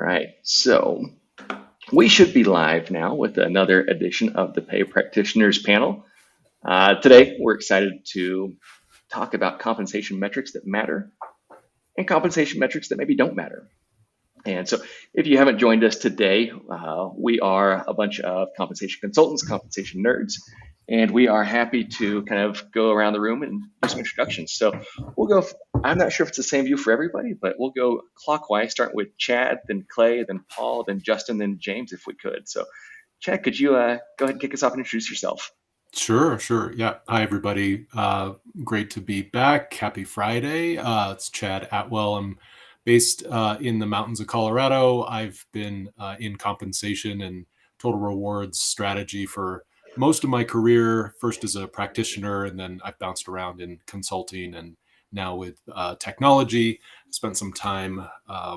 right, so we should be live now with another edition of the Pay Practitioners panel. Today, we're excited to talk about compensation metrics that matter and compensation metrics that maybe don't matter. And so, if you haven't joined us today, we are a bunch of compensation consultants, compensation nerds, and we are happy to kind of go around the room and do some introductions. So we'll go, I'm not sure if it's the same view for everybody, but we'll go clockwise, starting with Chad, then Clay, then Paul, then Justin, then James, if we could. So Chad, could you go ahead and kick us off and introduce yourself? Sure. Yeah. Hi, everybody. Great to be back. Happy Friday. It's Chad Atwell. I'm based in the mountains of Colorado. I've been in compensation and total rewards strategy for most of my career, first as a practitioner, and then I've bounced around in consulting and now with technology. Spent some time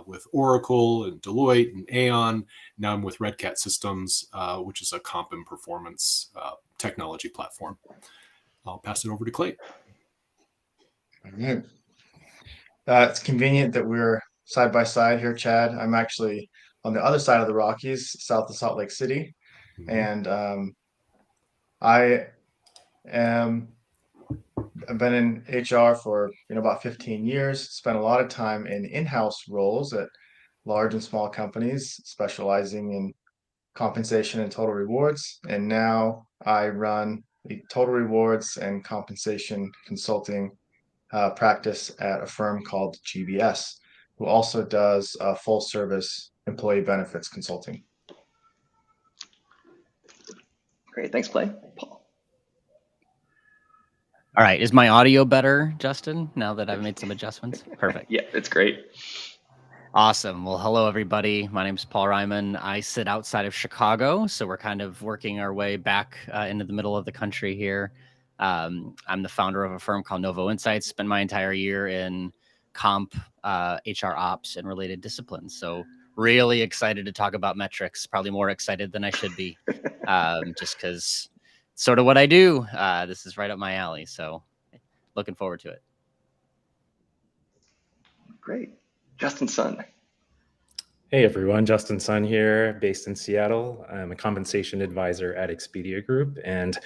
with Oracle and Deloitte and Aon. Now I'm with Red Cat Systems, which is a comp and performance technology platform. I'll pass it over to Clay. All right. It's convenient that we're side by side here, Chad. I'm actually on the other side of the Rockies, south of Salt Lake City, and I am I've been in HR for about 15 years. Spent a lot of time in in-house roles at large and small companies, specializing in compensation and total rewards. And now I run the total rewards and compensation consulting practice at a firm called GBS, who also does full service employee benefits consulting. Great, thanks, Clay. Paul. All right, is my audio better, Justin, now that I've made some adjustments? Perfect. Yeah, it's great. Awesome. Well, hello, everybody. My name is Paul Ryman. I sit outside of Chicago, so we're kind of working our way back into the middle of the country here. I'm the founder of a firm called Novo Insights. Spent my entire year in comp, HR ops, and related disciplines. So really excited to talk about metrics, probably more excited than I should be, just because sort of what I do. This is right up my alley. So looking forward to it. Great. Justin Sun. Hey everyone, Justin Sun here, based in Seattle. I'm a compensation advisor at Expedia Group and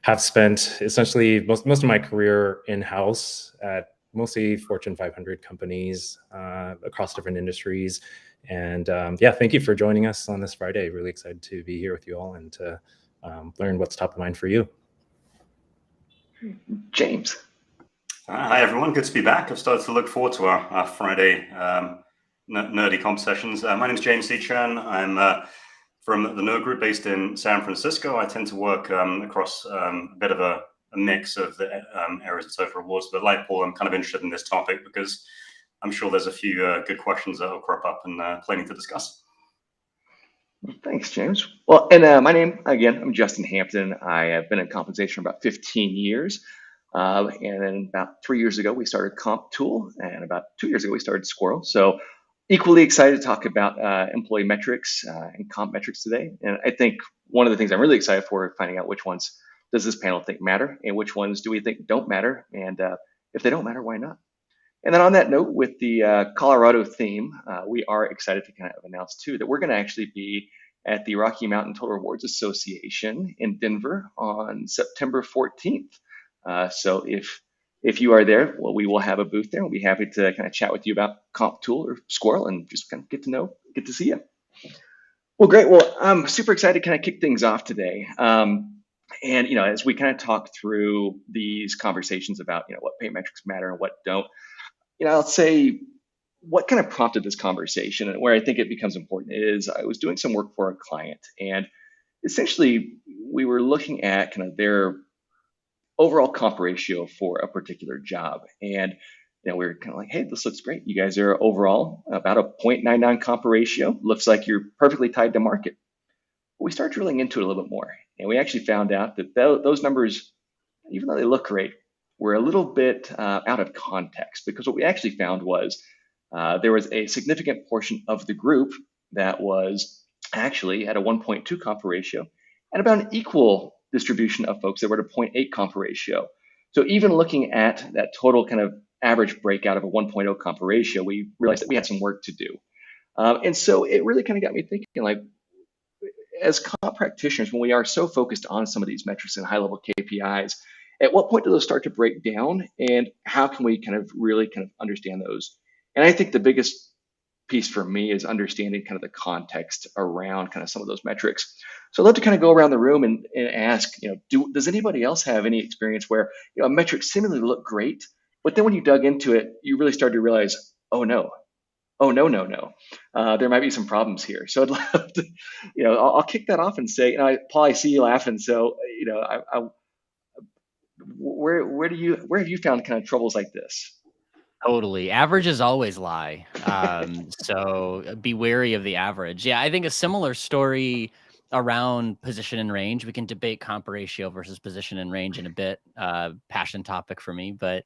have spent essentially most of my career in-house at mostly Fortune 500 companies across different industries. And thank you for joining us on this Friday. Really excited to be here with you all and to learn what's top of mind for you. James. Hi everyone, good to be back. I've started to look forward to our Friday nerdy comp sessions. My name is James Seachan. I'm from the Nerd Group based in San Francisco. I tend to work across a bit of a mix of the areas of total rewards, but like Paul, I'm kind of interested in this topic because I'm sure there's a few good questions that will crop up and plenty to discuss. Thanks, James. Well, and my name, again, I'm Justin Hampton. I have been in compensation for about 15 years. And then about 3 years ago, we started CompTool, and about 2 years ago, we started Squirrel. So equally excited to talk about employee metrics and comp metrics today. And I think one of the things I'm really excited for is finding out which ones does this panel think matter and which ones do we think don't matter. And if they don't matter, why not? And then on that note, with the Colorado theme, we are excited to kind of announce too that we're going to actually be at the Rocky Mountain Total Rewards Association in Denver on September 14th. So if you are there, well, we will have a booth there. We'll be happy to kind of chat with you about CompTool or Squirrel and just kind of get to see you. Well, great. Well, I'm super excited to kind of kick things off today. And as we kind of talk through these conversations about what pay metrics matter and what don't, I'll say what kind of prompted this conversation and where I think it becomes important is I was doing some work for a client, and essentially we were looking at kind of their overall comp ratio for a particular job. And we were kind of like, hey, this looks great. You guys are overall about a 0.99 comp ratio. Looks like you're perfectly tied to market. But we started drilling into it a little bit more. And we actually found out that those numbers, even though they look great, were a little bit out of context, because what we actually found was there was a significant portion of the group that was actually at a 1.2 comp ratio and about an equal distribution of folks that were at a 0.8 comp ratio. So even looking at that total kind of average breakout of a 1.0 comp ratio, we realized that we had some work to do. And so it really kind of got me thinking, like, as comp practitioners, when we are so focused on some of these metrics and high level KPIs, at what point do those start to break down, and how can we kind of really kind of understand those? And I think the biggest piece for me is understanding kind of the context around kind of some of those metrics. So I'd love to kind of go around the room and ask, does anybody else have any experience where a metric seemingly looked great, but then when you dug into it, you really started to realize, oh no, no, no, there might be some problems here. So I'd love to, I'll kick that off and say, Paul, I see you laughing. So, where have you found kind of troubles like this? Totally. Averages always lie. So be wary of the average. Yeah, I think a similar story around position and range. We can debate comp ratio versus position and range in a bit. Passion topic for me, but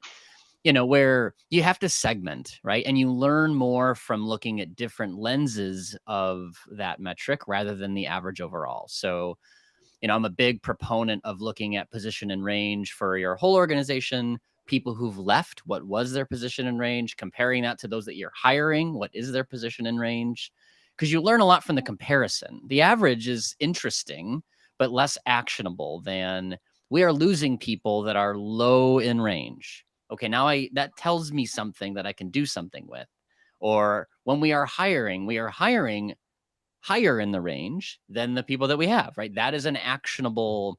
where you have to segment, right? And you learn more from looking at different lenses of that metric rather than the average overall. So, I'm a big proponent of looking at position and range for your whole organization, people who've left, what was their position and range, comparing that to those that you're hiring, what is their position and range? Because you learn a lot from the comparison. The average is interesting, but less actionable than we are losing people that are low in range. Okay, now that tells me something that I can do something with. Or when we are hiring higher in the range than the people that we have, right? That is an actionable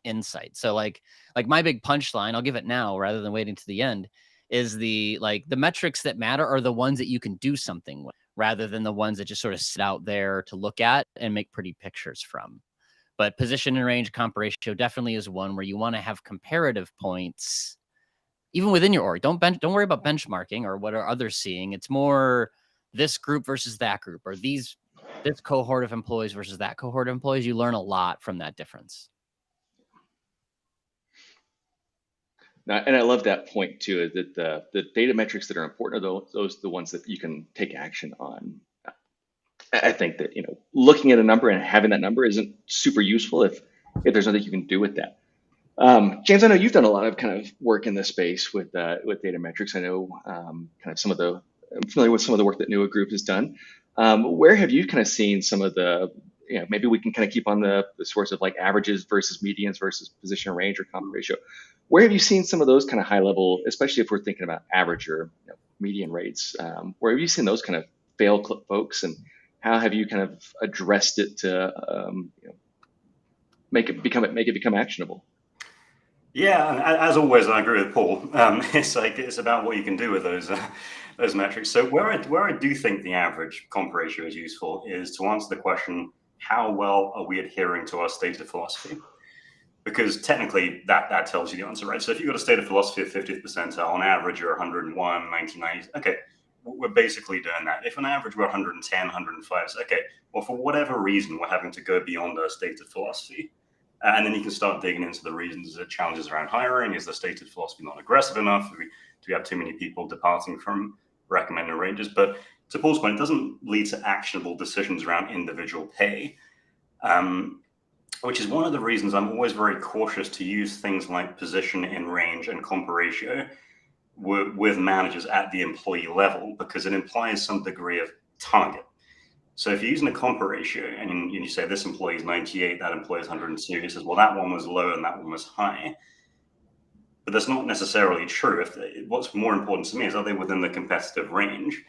insight. So like my big punchline, I'll give it now rather than waiting to the end, is the metrics that matter are the ones that you can do something with rather than the ones that just sort of sit out there to look at and make pretty pictures from. But position and range comp ratio definitely is one where you want to have comparative points even within your org. Don't worry about benchmarking or what are others seeing. It's more this group versus that group, or this cohort of employees versus that cohort of employees. You learn a lot from that difference. And I love that point too, is that the data metrics that are important are those the ones that you can take action on. I think that looking at a number and having that number isn't super useful if there's nothing you can do with that. James, I know you've done a lot of kind of work in this space with data metrics. I know I'm familiar with some of the work that NUA Group has done. Where have you kind of seen some of the, maybe we can kind of keep on the source of like averages versus medians versus position and range or comp ratio. Where have you seen some of those kind of high level, especially if we're thinking about average or median rates? Where have you seen those kind of fail folks, and how have you kind of addressed it to make it become actionable? Yeah, and as always, I agree with Paul. It's about what you can do with those metrics. So where I do think the average comp ratio is useful is to answer the question, how well are we adhering to our stated philosophy? Because technically that tells you the answer, right? So if you've got a stated philosophy of 50th percentile, on average you're 101, 99, okay, we're basically doing that. If on average we're 110, 105, so okay, well, for whatever reason, we're having to go beyond our stated philosophy. And then you can start digging into the reasons, the challenges around hiring. Is the stated philosophy not aggressive enough? Do we have too many people departing from recommended ranges? But to Paul's point, it doesn't lead to actionable decisions around individual pay, which is one of the reasons I'm always very cautious to use things like position in range and comp ratio with managers at the employee level, because it implies some degree of target. So if you're using a comp ratio and you say this employee is 98, that employee is 102, it says, well, that one was low and that one was high. But that's not necessarily true. What's more important to me is, are they within the competitive range?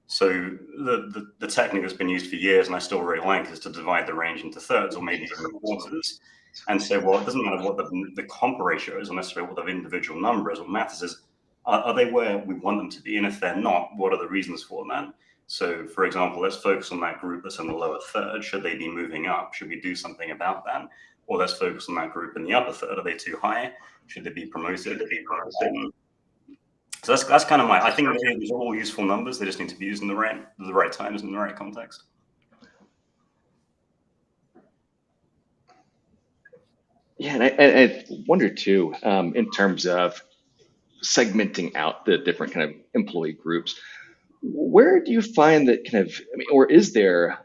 So the technique that's been used for years, and I still really like, is to divide the range into thirds or maybe even quarters, and say, well, it doesn't matter what the comp ratio is or necessarily what the individual number is. What matters is, are they where we want them to be? And if they're not, what are the reasons for that? So, for example, let's focus on that group that's in the lower third. Should they be moving up? Should we do something about that? Or let's focus on that group in the upper third. Are they too high? Should they be promoted? So that's kind of I think these are all useful numbers. They just need to be used in the right times and in the right context. Yeah, and I wonder too, in terms of segmenting out the different kind of employee groups, where do you find that kind of, or is there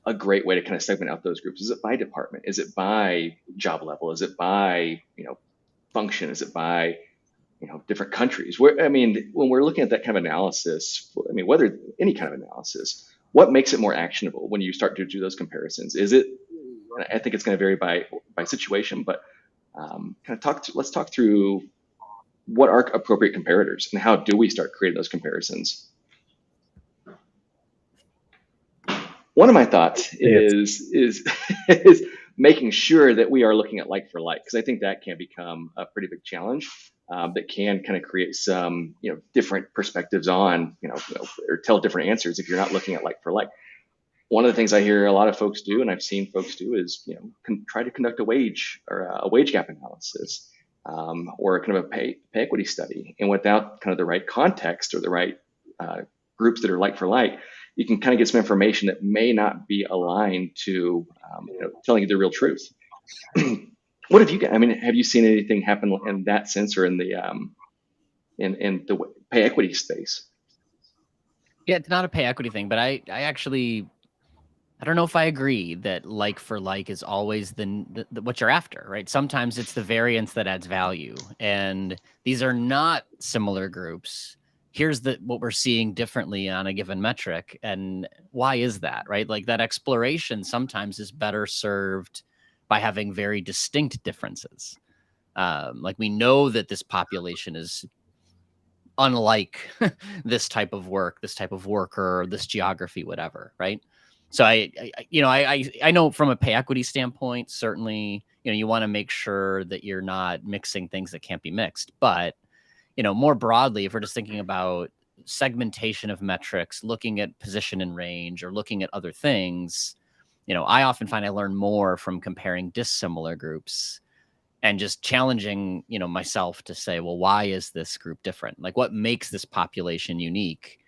a great way to kind of segment out those groups? Is it by department? Is it by job level? Is it by, function? Is it by, different countries? When we're looking at that kind of analysis, whether any kind of analysis, what makes it more actionable when you start to do those comparisons? Is it? I think it's going to vary by situation, but let's talk through what are appropriate comparators and how do we start creating those comparisons. One of my thoughts is making sure that we are looking at like for like, because I think that can become a pretty big challenge that can kind of create some different perspectives on or tell different answers if you're not looking at like for like. One of the things I hear a lot of folks do, and I've seen folks do, is try to conduct a wage gap analysis or kind of a pay equity study, and without kind of the right context or the right groups that are like for like, you can kind of get some information that may not be aligned to telling you the real truth. What have you got? I mean, have you seen anything happen in that sense or in the pay equity space? Yeah, it's not a pay equity thing, but I don't know if I agree that like for like is always the what you're after, right? Sometimes it's the variance that adds value, and these are not similar groups. Here's what we're seeing differently on a given metric, and why is that, right? Like that exploration sometimes is better served by having very distinct differences. Like we know that this population is unlike this type of work, this type of worker, this geography, whatever, right? So I know from a pay equity standpoint, certainly, you want to make sure that you're not mixing things that can't be mixed. But, more broadly, if we're just thinking about segmentation of metrics, looking at position and range or looking at other things, I often find I learn more from comparing dissimilar groups and just challenging, myself to say, well, why is this group different? Like what makes this population unique?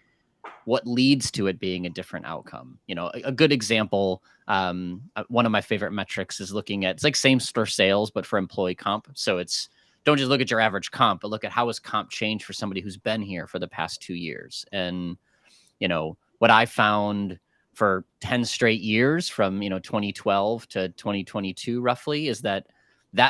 What leads to it being a different outcome? A good example, one of my favorite metrics is looking at, it's like same store sales, but for employee comp. So don't just look at your average comp, but look at how has comp changed for somebody who's been here for the past 2 years. And, what I found for 10 straight years from, 2012 to 2022 roughly is that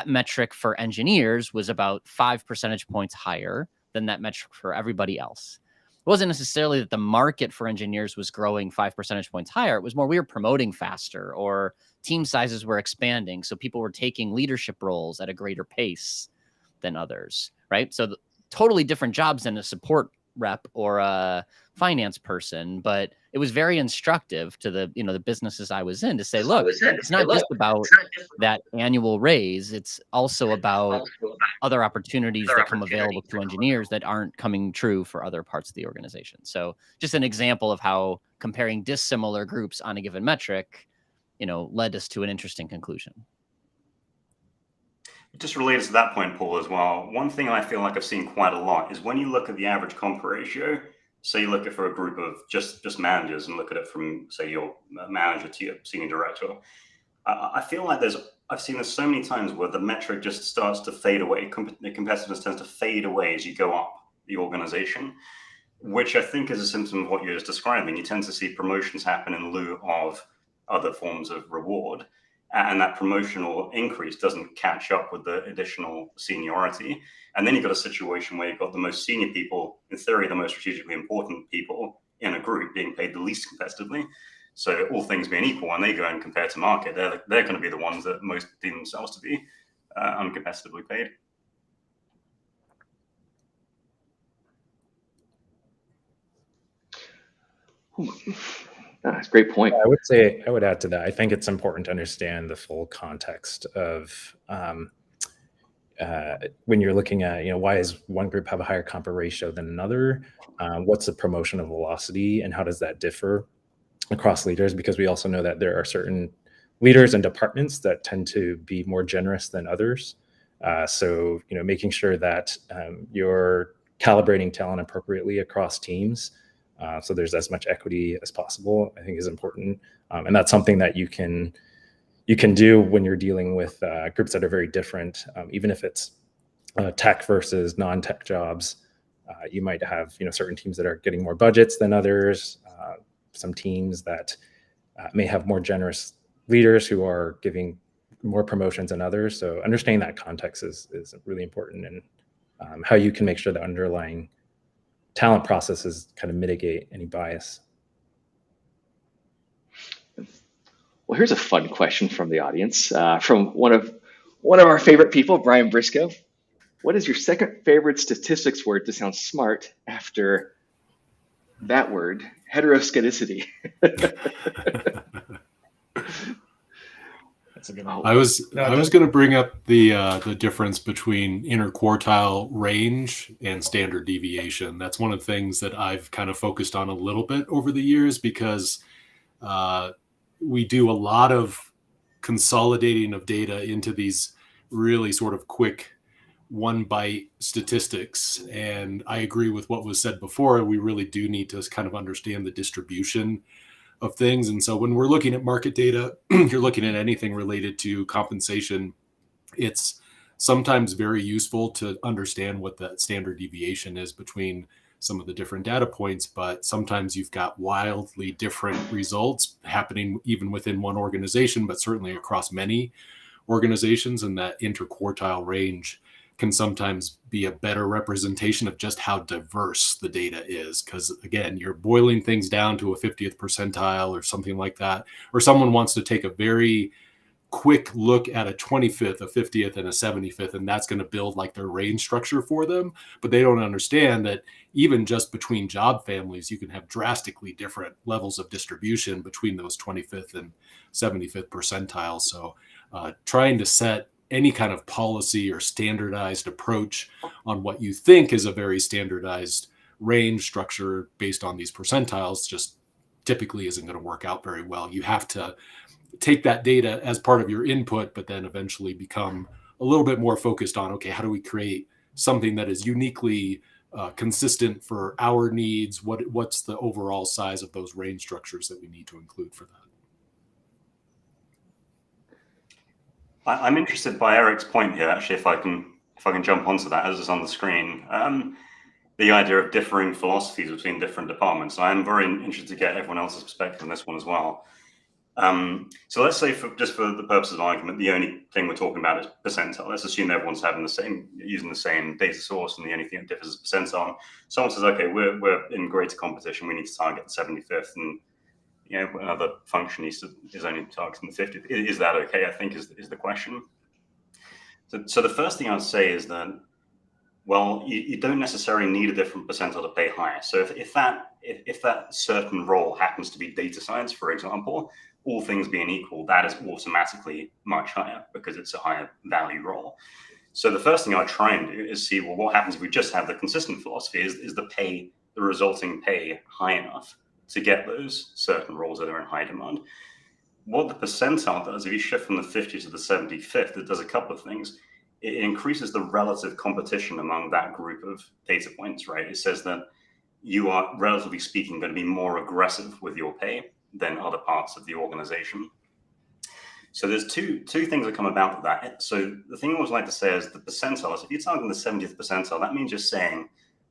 metric for engineers was about 5 percentage points higher than that metric for everybody else. It wasn't necessarily that the market for engineers was growing 5 percentage points higher. It was more we were promoting faster or team sizes were expanding. So people were taking leadership roles at a greater pace than others, right? So totally different jobs than a support rep or a finance person, but it was very instructive to the businesses I was in to say, look, it's not just about that annual raise. It's also about other opportunities that come available to engineers that aren't coming true for other parts of the organization. So just an example of how comparing dissimilar groups on a given metric, led us to an interesting conclusion. Just related to that point, Paul, as well, one thing I feel like I've seen quite a lot is when you look at the average comp ratio, say you look at for a group of just managers and look at it from, say, your manager to your senior director, I feel like I've seen this so many times where the metric just starts to fade away. The competitiveness tends to fade away as you go up the organization, which I think is a symptom of what you're just describing. You tend to see promotions happen in lieu of other forms of reward. And that promotional increase doesn't catch up with the additional seniority. And then you've got a situation where you've got the most senior people, in theory, the most strategically important people in a group being paid the least competitively. So all things being equal, when they go and compare to market, they're going to be the ones that most deem themselves to be uncompetitively paid. That's a great point. I would add to that. I think it's important to understand the full context of when you're looking at, why does one group have a higher comp ratio than another? What's the promotional velocity and how does that differ across leaders? Because we also know that there are certain leaders and departments that tend to be more generous than others. So, making sure that you're calibrating talent appropriately across teams. So there's as much equity as possible, I think is important. And that's something that you can do when you're dealing with groups that are very different. Even if it's tech versus non-tech jobs, you might have, certain teams that are getting more budgets than others, some teams that may have more generous leaders who are giving more promotions than others. So understanding that context is really important, and how you can make sure the underlying talent processes kind of mitigate any bias. Well, here's a fun question from the audience, from one of our favorite people, Brian Briscoe. What is your second favorite statistics word to sound smart after that word, heteroskedicity? That's a good one. I was No, going to bring up the difference between interquartile range and standard deviation. That's one of the things that I've kind of focused on a little bit over the years, because we do a lot of consolidating of data into these really sort of quick one bite statistics. And I agree with what was said before. We really do need to kind of understand the distribution of things. And so when we're looking at market data, you're looking at anything related to compensation, it's sometimes very useful to understand what the standard deviation is between some of the different data points, but sometimes you've got wildly different results happening even within one organization, but certainly across many organizations. And that interquartile range can sometimes be a better representation of just how diverse the data is. Because again, you're boiling things down to a 50th percentile or something like that, or someone wants to take a very quick look at a 25th, a 50th, and a 75th, and that's going to build like their range structure for them. But they don't understand that even just between job families, you can have drastically different levels of distribution between those 25th and 75th percentiles. So trying to set any kind of policy or standardized approach on what you think is a very standardized range structure based on these percentiles just typically isn't going to work out very well. You have to take that data as part of your input, but then eventually become a little bit more focused on, okay, how do we create something that is uniquely consistent for our needs? What's the overall size of those range structures that we need to include for that? I'm interested by Eric's point here, actually, if I can jump onto that as it's on the screen. The idea of differing philosophies between different departments. I'm very interested to get everyone else's perspective on this one as well. So let's say, just for the purposes of argument, the only thing we're talking about is percentile. Let's assume everyone's using the same data source, and the only thing that differs is percentile. Someone says, okay, we're in greater competition. We need to target the 75th, and another function is only targeting the 50th. Is that okay? I think is the question. So the first thing I'd say is that, well, you don't necessarily need a different percentile to pay higher. So if that certain role happens to be data science, for example, all things being equal, that is automatically much higher because it's a higher value role. So the first thing I try and do is see, well, what happens if we just have the consistent philosophy? Is the resulting pay high enough to get those certain roles that are in high demand? What the percentile does, if you shift from the 50th to the 75th, it does a couple of things. It increases the relative competition among that group of data points, right? It says that you are, relatively speaking, going to be more aggressive with your pay than other parts of the organization. So there's two things that come about with that. So the thing I always like to say is the percentiles, if you're targeting the 70th percentile, that means you're saying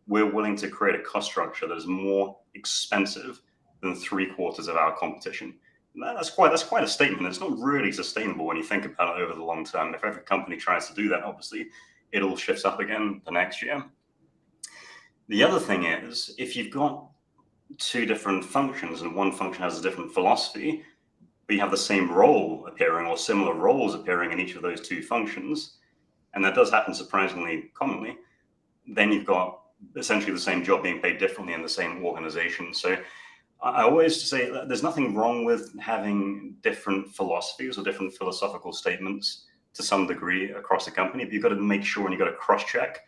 we're willing to create a cost structure that is more expensive than 3/4 of our competition. That's quite a statement. It's not really sustainable when you think about it over the long term. If every company tries to do that, obviously, it all shifts up again the next year. The other thing is, if you've got two different functions and one function has a different philosophy, but you have the same role appearing or similar roles appearing in each of those two functions, and that does happen surprisingly commonly, then you've got essentially the same job being paid differently in the same organization. So I always say that there's nothing wrong with having different philosophies or different philosophical statements to some degree across the company, but you've got to make sure and you've got to cross-check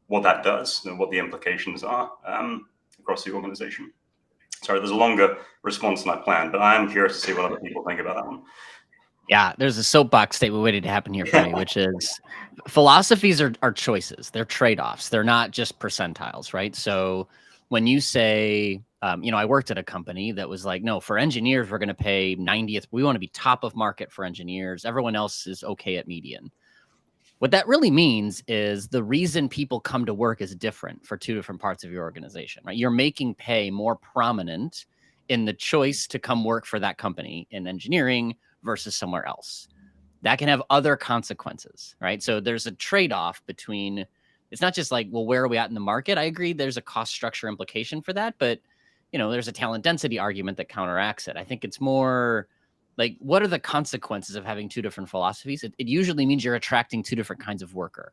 what that does and what the implications are across the organization. Sorry, there's a longer response than I planned, but I am curious to see what other people think about that one. Yeah, there's a soapbox statement waiting to happen here for me, which is philosophies are choices. They're trade-offs. They're not just percentiles, right? So when you say, I worked at a company that was like, no, for engineers, we're going to pay 90th. We want to be top of market for engineers. Everyone else is okay at median. What that really means is the reason people come to work is different for two different parts of your organization, right? You're making pay more prominent in the choice to come work for that company in engineering versus somewhere else. That can have other consequences, right? So there's a trade-off between, it's not just like, well, where are we at in the market? I agree there's a cost structure implication for that, but there's a talent density argument that counteracts it. I think it's more Like, what are the consequences of having two different philosophies? It usually means you're attracting two different kinds of worker.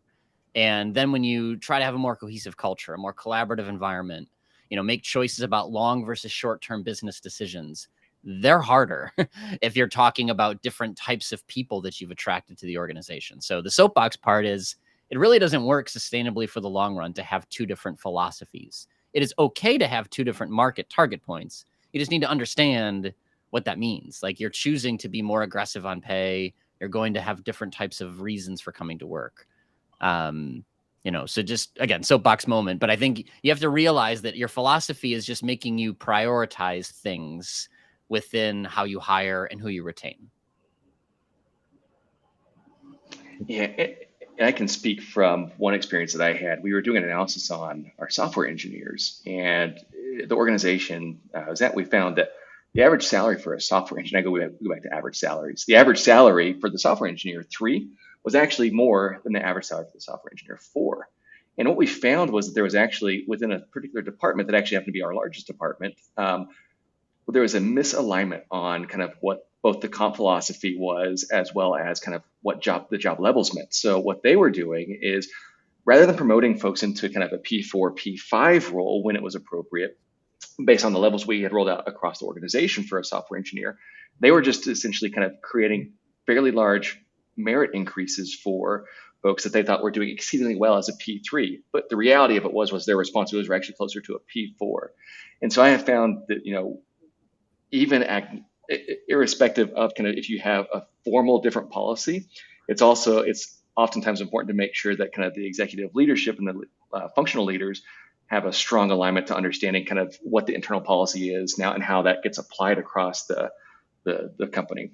And then when you try to have a more cohesive culture, a more collaborative environment, make choices about long versus short-term business decisions, they're harder if you're talking about different types of people that you've attracted to the organization. So the soapbox part is, it really doesn't work sustainably for the long run to have two different philosophies. It is okay to have two different market target points. You just need to understand what that means. Like, you're choosing to be more aggressive on pay. You're going to have different types of reasons for coming to work. So just, again, soapbox moment, but I think you have to realize that your philosophy is just making you prioritize things within how you hire and who you retain. Yeah, and I can speak from one experience that I had. We were doing an analysis on our software engineers, and the organization was that we found that the average salary for a software engineer, go back to average salaries. The average salary for the software engineer 3 was actually more than the average salary for the software engineer 4. And what we found was that there was actually, within a particular department that actually happened to be our largest department, there was a misalignment on kind of what both the comp philosophy was, as well as kind of what the job levels meant. So what they were doing is, rather than promoting folks into kind of a P4, P5 role when it was appropriate, based on the levels we had rolled out across the organization for a software engineer, they were just essentially kind of creating fairly large merit increases for folks that they thought were doing exceedingly well as a P3. But the reality of it was their responsibilities were actually closer to a P4. And so I have found that, even irrespective of kind of if you have a formal different policy, it's oftentimes important to make sure that kind of the executive leadership and the functional leaders have a strong alignment to understanding kind of what the internal policy is now and how that gets applied across the company.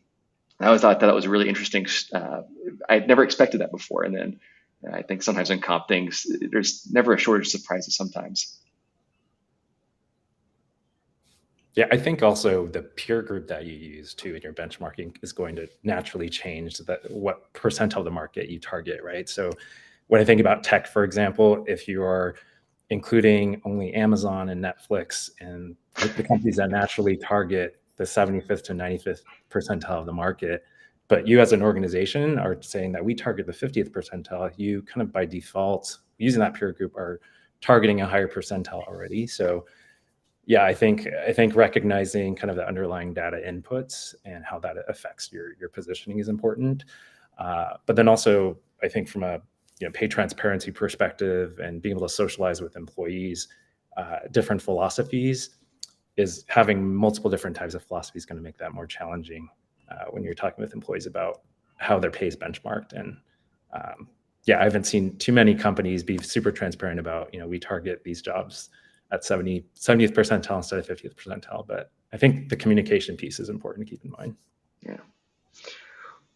I always thought that was really interesting. I had never expected that before. And then I think sometimes in comp things, there's never a shortage of surprises sometimes. Yeah, I think also the peer group that you use too in your benchmarking is going to naturally change what percentile of the market you target, right? So when I think about tech, for example, if you are including only Amazon and Netflix and the companies that naturally target the 75th to 95th percentile of the market, but you as an organization are saying that we target the 50th percentile, you kind of by default, using that peer group, are targeting a higher percentile already. So yeah, I think recognizing kind of the underlying data inputs and how that affects your positioning is important. But then also, I think from a pay transparency perspective and being able to socialize with employees, different philosophies, is having multiple different types of philosophies going to make that more challenging when you're talking with employees about how their pay is benchmarked. And I haven't seen too many companies be super transparent about, we target these jobs at 70th percentile instead of 50th percentile. But I think the communication piece is important to keep in mind. Yeah.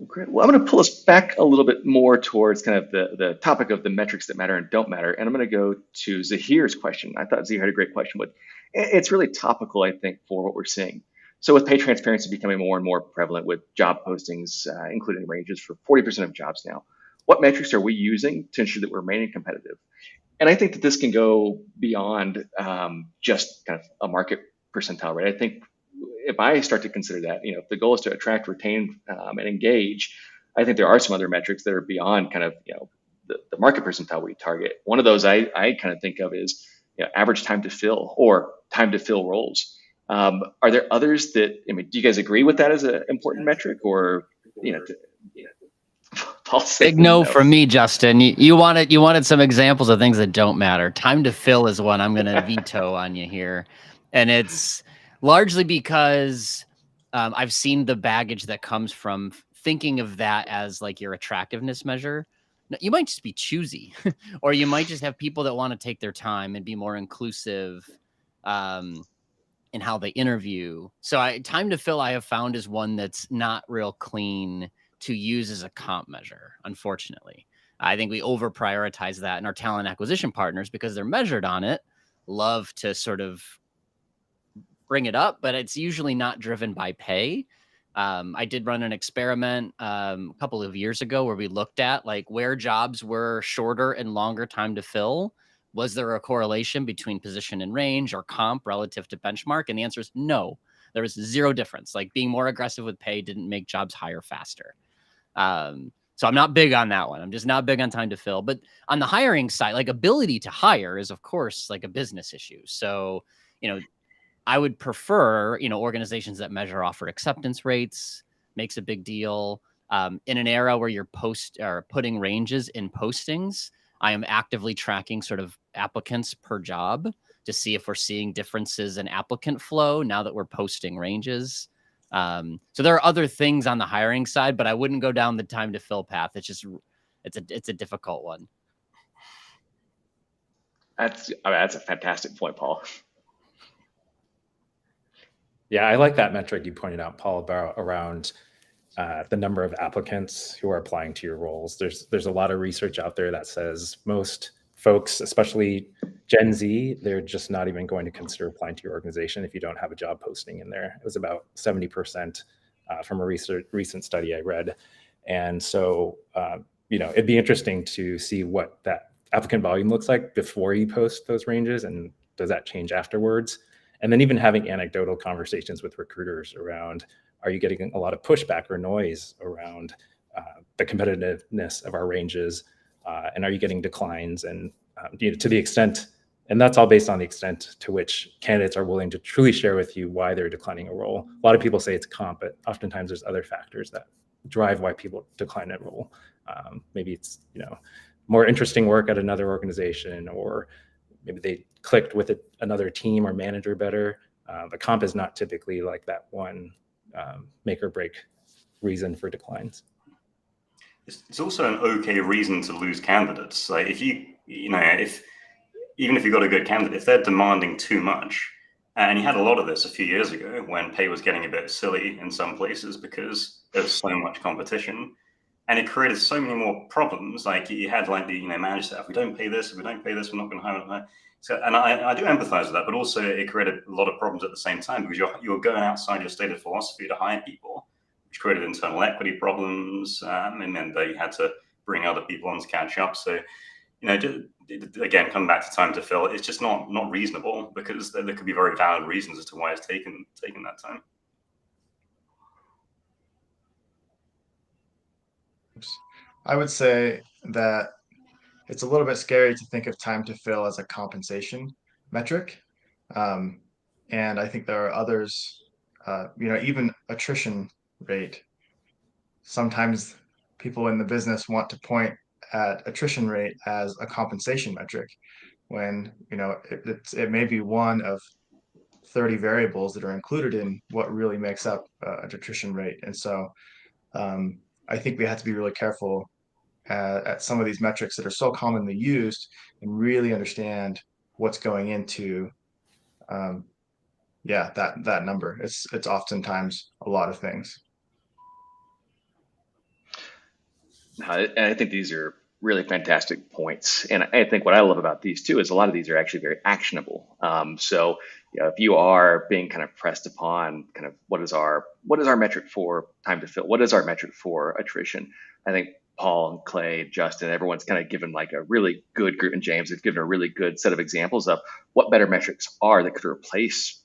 Great. Well, I'm going to pull us back a little bit more towards kind of the topic of the metrics that matter and don't matter. And I'm going to go to Zahir's question. I thought Zahir had a great question, but it's really topical, I think, for what we're seeing. So with pay transparency becoming more and more prevalent with job postings, including ranges for 40% of jobs now, what metrics are we using to ensure that we're remaining competitive? And I think that this can go beyond just kind of a market percentile, right? I think if I start to consider that, if the goal is to attract, retain, and engage, I think there are some other metrics that are beyond kind of, the market percentile we target. One of those I kind of think of is average time to fill or time to fill roles. Are there others that, do you guys agree with that as an important metric, or, Big no from me, Justin. You wanted some examples of things that don't matter. Time to fill is one I'm going to veto on you here. And it's largely because I've seen the baggage that comes from thinking of that as like your attractiveness measure. You might just be choosy, or you might just have people that want to take their time and be more inclusive in how they interview. So time to fill, I have found, is one that's not real clean to use as a comp measure, unfortunately. I think we over prioritize that, and our talent acquisition partners, because they're measured on it, love to sort of bring it up, but it's usually not driven by pay. I did run an experiment a couple of years ago where we looked at like where jobs were shorter and longer time to fill. Was there a correlation between position and range or comp relative to benchmark? And the answer is no. There was zero difference. Like being more aggressive with pay didn't make jobs hire faster. So I'm not big on that one. I'm just not big on time to fill. But on the hiring side, like ability to hire is, of course, like a business issue. So, I would prefer, organizations that measure offer acceptance rates, makes a big deal. In an era where you're putting ranges in postings, I am actively tracking sort of applicants per job to see if we're seeing differences in applicant flow now that we're posting ranges. So there are other things on the hiring side, but I wouldn't go down the time to fill path. It's a difficult one. That's a fantastic point, Paul. Yeah, I like that metric you pointed out, Paul, around the number of applicants who are applying to your roles. There's a lot of research out there that says most folks, especially Gen Z, they're just not even going to consider applying to your organization if you don't have a job posting in there. It was about 70% from a recent study I read. And so, it'd be interesting to see what that applicant volume looks like before you post those ranges, and does that change afterwards? And then even having anecdotal conversations with recruiters around, are you getting a lot of pushback or noise around the competitiveness of our ranges? And are you getting declines? And to the extent, and that's all based on the extent to which candidates are willing to truly share with you why they're declining a role. A lot of people say it's comp, but oftentimes there's other factors that drive why people decline a role. Maybe it's, more interesting work at another organization, or maybe they clicked with another team or manager better. The comp is not typically like that one make or break reason for declines. It's also an okay reason to lose candidates. Like if even if you've got a good candidate, if they're demanding too much, and you had a lot of this a few years ago when pay was getting a bit silly in some places because there was so much competition, and it created so many more problems. Like you had like the manager said, if we don't pay this, we're not going to hire them. So, and I do empathize with that, but also it created a lot of problems at the same time because you're going outside your stated philosophy to hire people, which created internal equity problems, and then they had to bring other people on to catch up. So, again, coming back to time to fill, it's just not reasonable because there could be very valid reasons as to why it's taken that time. I would say that it's a little bit scary to think of time to fill as a compensation metric. And I think there are others, even attrition rate. Sometimes people in the business want to point at attrition rate as a compensation metric when, it may be one of 30 variables that are included in what really makes up an attrition rate. And so I think we have to be really careful at some of these metrics that are so commonly used and really understand what's going into that number. It's oftentimes a lot of things. And I think these are really fantastic points. And I think what I love about these too is a lot of these are actually very actionable. So if you are being kind of pressed upon kind of what is our metric for time to fill, what is our metric for attrition, I think Paul and Clay, Justin, everyone's kind of given like a really good group, and James have given a really good set of examples of what better metrics are that could replace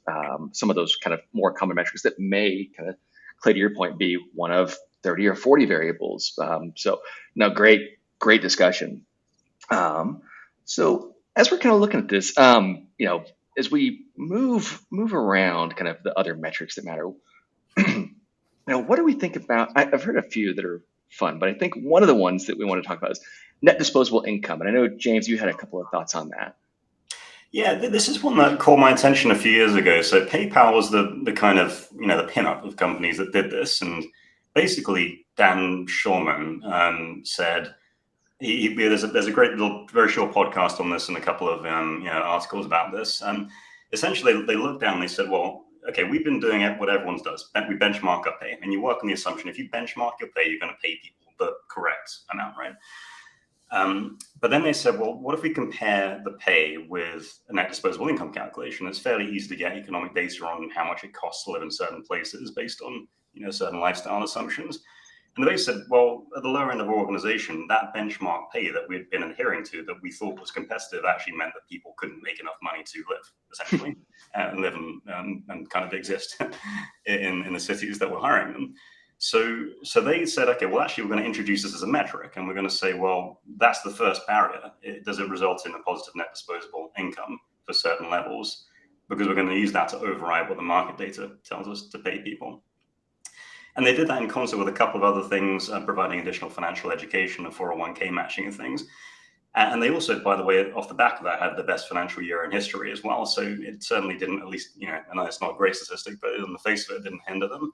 some of those kind of more common metrics that may kind of, Clay, to your point, be one of 30 or 40 variables. So no, great discussion. So as we're kind of looking at this, as we move around kind of the other metrics that matter, what do we think about? I've heard a few that are fun, but I think one of the ones that we want to talk about is net disposable income. And I know, James, you had a couple of thoughts on that. Yeah, this is one that caught my attention a few years ago. So PayPal was the kind of, the pinup of companies that did this. And basically, Dan Schulman said, there's a great little, very short podcast on this and a couple of articles about this. Essentially, they looked down and they said, well, okay, we've been doing what everyone does. We benchmark our pay. And you work on the assumption, if you benchmark your pay, you're going to pay people the correct amount, right? But then they said, well, what if we compare the pay with a net disposable income calculation? It's fairly easy to get economic data on how much it costs to live in certain places based on certain lifestyle assumptions. And they said, well, at the lower end of our organization, that benchmark pay that we had been adhering to that we thought was competitive actually meant that people couldn't make enough money to live, essentially, and live and kind of exist in the cities that were hiring them. So they said, okay, well, actually, we're going to introduce this as a metric, and we're going to say, well, that's the first barrier. Does it result in a positive net disposable income for certain levels? Because we're going to use that to override what the market data tells us to pay people. And they did that in concert with a couple of other things, providing additional financial education and 401k matching and things. And they also, by the way, off the back of that, had the best financial year in history as well. So it certainly didn't, at least, I know it's not a great statistic, but on the face of it, it didn't hinder them.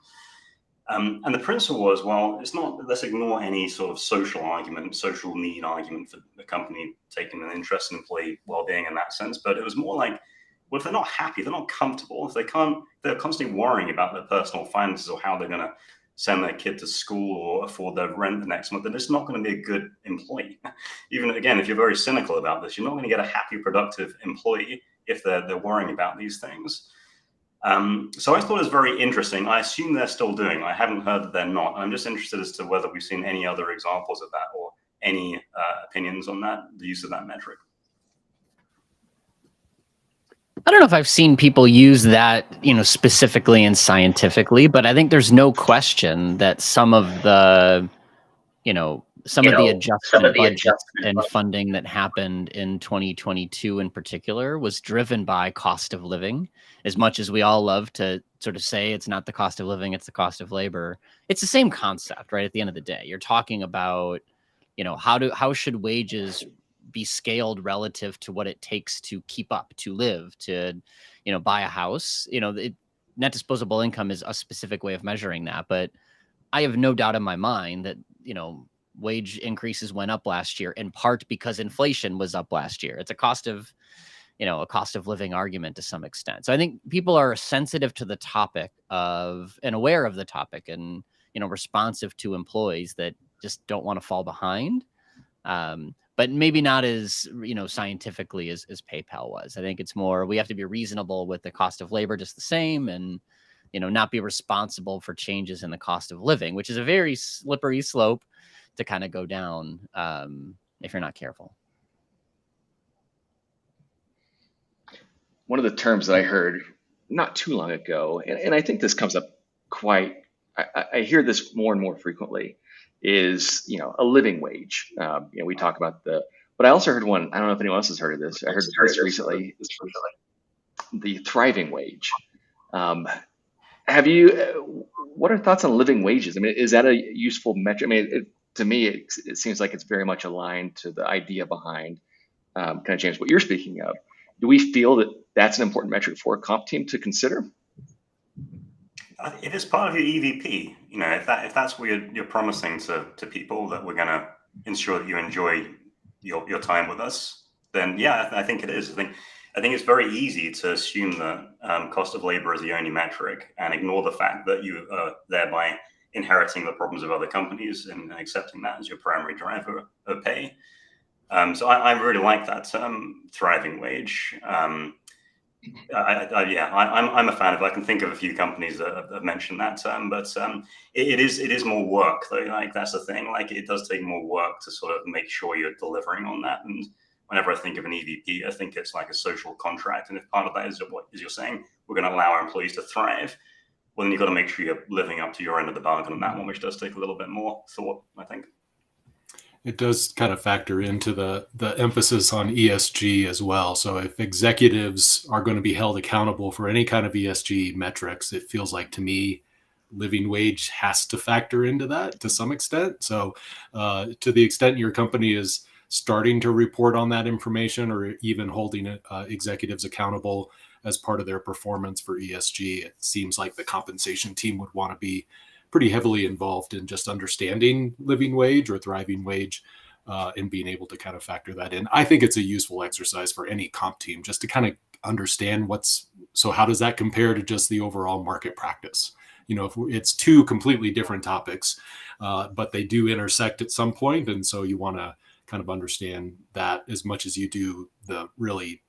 And the principle was, well, it's not, let's ignore any sort of social argument, social need argument for the company taking an interest in employee well-being in that sense. But it was more like, well, if they're not happy, they're not comfortable, if they're constantly worrying about their personal finances or how they're going to send their kid to school or afford their rent the next month, then it's not going to be a good employee. Even again, if you're very cynical about this, you're not going to get a happy, productive employee if they're worrying about these things. So I thought it was very interesting. I assume they're still doing. I haven't heard that they're not. I'm just interested as to whether we've seen any other examples of that or any opinions on that, the use of that metric. I don't know if I've seen people use that, specifically and scientifically, but I think there's no question that some of the, some of the adjustment budgets and funding that happened in 2022 in particular was driven by cost of living. As much as we all love to sort of say it's not the cost of living, it's the cost of labor, it's the same concept, right? At the end of the day, you're talking about, how should wages be scaled relative to what it takes to keep up, to live, to, buy a house. Net disposable income is a specific way of measuring that, but I have no doubt in my mind that, wage increases went up last year in part because inflation was up last year. It's a cost of living argument to some extent. So I think people are sensitive to the topic and aware of the topic and, responsive to employees that just don't want to fall behind. But maybe not as, scientifically as PayPal was. I think it's more, we have to be reasonable with the cost of labor just the same and, not be responsible for changes in the cost of living, which is a very slippery slope to kind of go down if you're not careful. One of the terms that I heard not too long ago, and I think this comes up I hear this more and more frequently, is a living wage. We talk about but I also heard one. I don't know if anyone else has heard of this. I heard this recently. The thriving wage. Have you? What are thoughts on living wages? I mean, is that a useful metric? I mean, to me, it seems like it's very much aligned to the idea behind kind of James, what you're speaking of. Do we feel that that's an important metric for a comp team to consider? It is part of your EVP. If that's what you're promising to people, that we're going to ensure that you enjoy your time with us, then yeah, I think it is. I think it's very easy to assume that cost of labor is the only metric and ignore the fact that you are thereby inheriting the problems of other companies and accepting that as your primary driver of pay. So I really like that thriving wage. I'm a fan of it. I can think of a few companies that have mentioned that term, but it is more work though. Like that's the thing. Like it does take more work to sort of make sure you're delivering on that. And whenever I think of an EVP, I think it's like a social contract. And if part of that is what you're saying, we're going to allow our employees to thrive, well, then you've got to make sure you're living up to your end of the bargain on that one, which does take a little bit more thought, I think. It does kind of factor into the emphasis on ESG as well. So if executives are going to be held accountable for any kind of ESG metrics, it feels like to me, living wage has to factor into that to some extent. So to the extent your company is starting to report on that information or even holding executives accountable as part of their performance for ESG, it seems like the compensation team would want to be pretty heavily involved in just understanding living wage or thriving wage and being able to kind of factor that in. I think it's a useful exercise for any comp team just to kind of understand so how does that compare to just the overall market practice? If it's two completely different topics, but they do intersect at some point. And so you want to kind of understand that as much as you do the really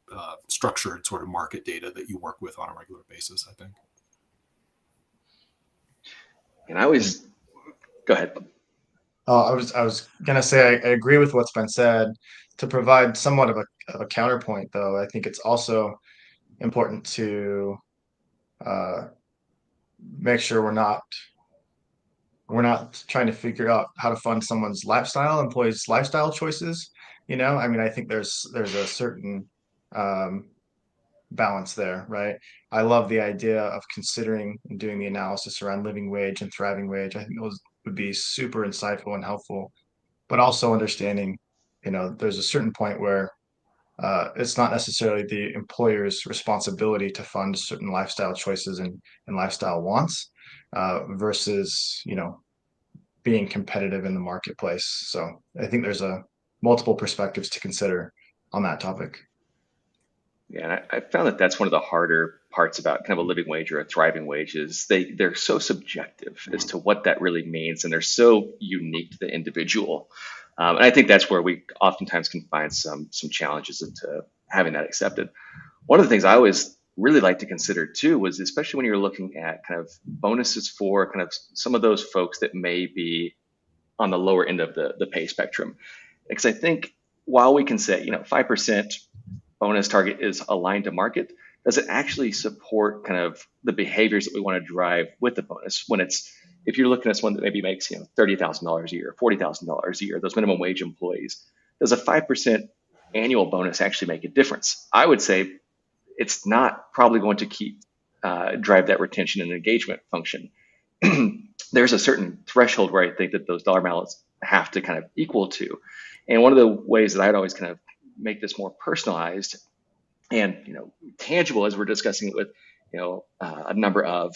structured sort of market data that you work with on a regular basis, I think. And I always go ahead. I was gonna say I agree with what's been said. To provide somewhat of a counterpoint, though, I think it's also important to uh, make sure we're not trying to figure out how to fund someone's lifestyle, employees' lifestyle choices. I mean, I think there's a certain um, balance there, right? I love the idea of considering and doing the analysis around living wage and thriving wage. I think those would be super insightful and helpful, but also understanding, there's a certain point where it's not necessarily the employer's responsibility to fund certain lifestyle choices and lifestyle wants versus, being competitive in the marketplace. So I think there's multiple perspectives to consider on that topic. Yeah, and I found that that's one of the harder parts about kind of a living wage or a thriving wage is they're so subjective as to what that really means, and they're so unique to the individual. And I think that's where we oftentimes can find some challenges into having that accepted. One of the things I always really like to consider too was especially when you're looking at kind of bonuses for kind of some of those folks that may be on the lower end of the pay spectrum. Because I think while we can say, 5% bonus target is aligned to market, does it actually support kind of the behaviors that we want to drive with the bonus when if you're looking at someone that maybe makes $30,000 a year, $40,000 a year, those minimum wage employees, does a 5% annual bonus actually make a difference? I would say it's not probably going to keep drive that retention and engagement function. There's a certain threshold where I think that those dollar amounts have to kind of equal to. And one of the ways that I'd always kind of make this more personalized and tangible, as we're discussing it with a number of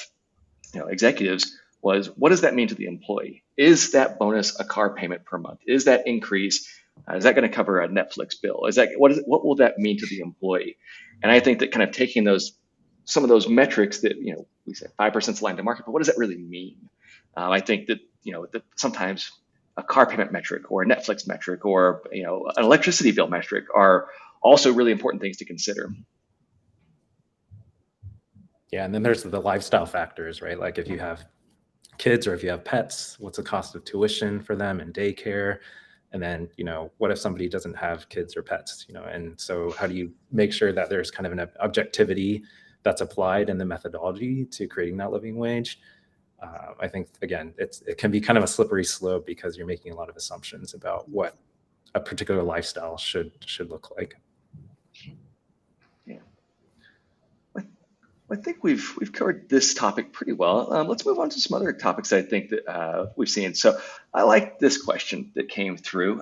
executives, was what does that mean to the employee? Is that bonus a car payment per month? Is that increase? Is that going to cover a Netflix bill? What will that mean to the employee? And I think that kind of taking some of those metrics that we say 5% aligned to market, but what does that really mean? I think that that sometimes a car payment metric or a Netflix metric or an electricity bill metric are also really important things to consider. Yeah, and then there's the lifestyle factors, right? Like if you have kids or if you have pets, what's the cost of tuition for them and daycare? And then, what if somebody doesn't have kids or pets, and so how do you make sure that there's kind of an objectivity that's applied in the methodology to creating that living wage? I think, again, it can be kind of a slippery slope because you're making a lot of assumptions about what a particular lifestyle should look like. Yeah. I think we've covered this topic pretty well. Let's move on to some other topics I think that we've seen. So I like this question that came through.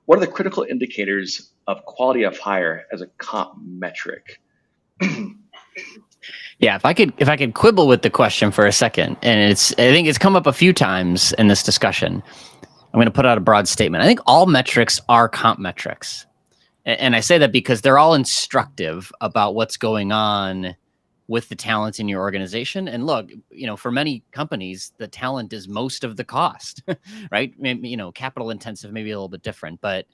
What are the critical indicators of quality of hire as a comp metric? Yeah, if I could quibble with the question for a second, and I think it's come up a few times in this discussion. I'm going to put out a broad statement. I think all metrics are comp metrics. And I say that because they're all instructive about what's going on with the talent in your organization. And look, for many companies, the talent is most of the cost, right? Maybe, capital intensive, maybe a little bit different, but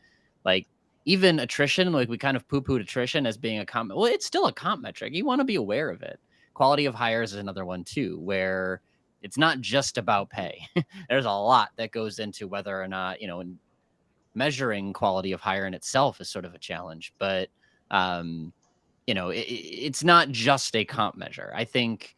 like even attrition, like we kind of poo-pooed attrition as being a comp. Well, it's still a comp metric. You want to be aware of it. Quality of hires is another one too, where it's not just about pay. There's a lot that goes into whether or not, measuring quality of hire in itself is sort of a challenge, but it's not just a comp measure. I think,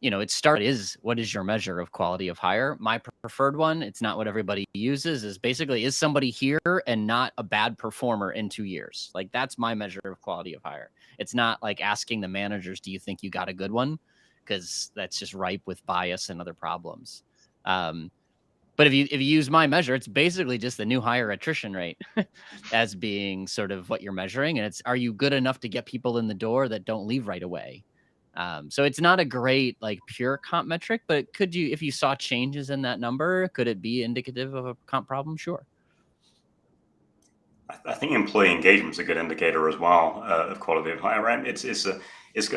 what is your measure of quality of hire? My preferred one, it's not what everybody uses, is basically, is somebody here and not a bad performer in 2 years? Like that's my measure of quality of hire. It's not like asking the managers, do you think you got a good one? Because that's just ripe with bias and other problems. But if you use my measure, it's basically just the new hire attrition rate as being sort of what you're measuring. And it's, are you good enough to get people in the door that don't leave right away? So it's not a great like pure comp metric, but if you saw changes in that number, could it be indicative of a comp problem? Sure. I think employee engagement is a good indicator as well of quality of hire. Right? It's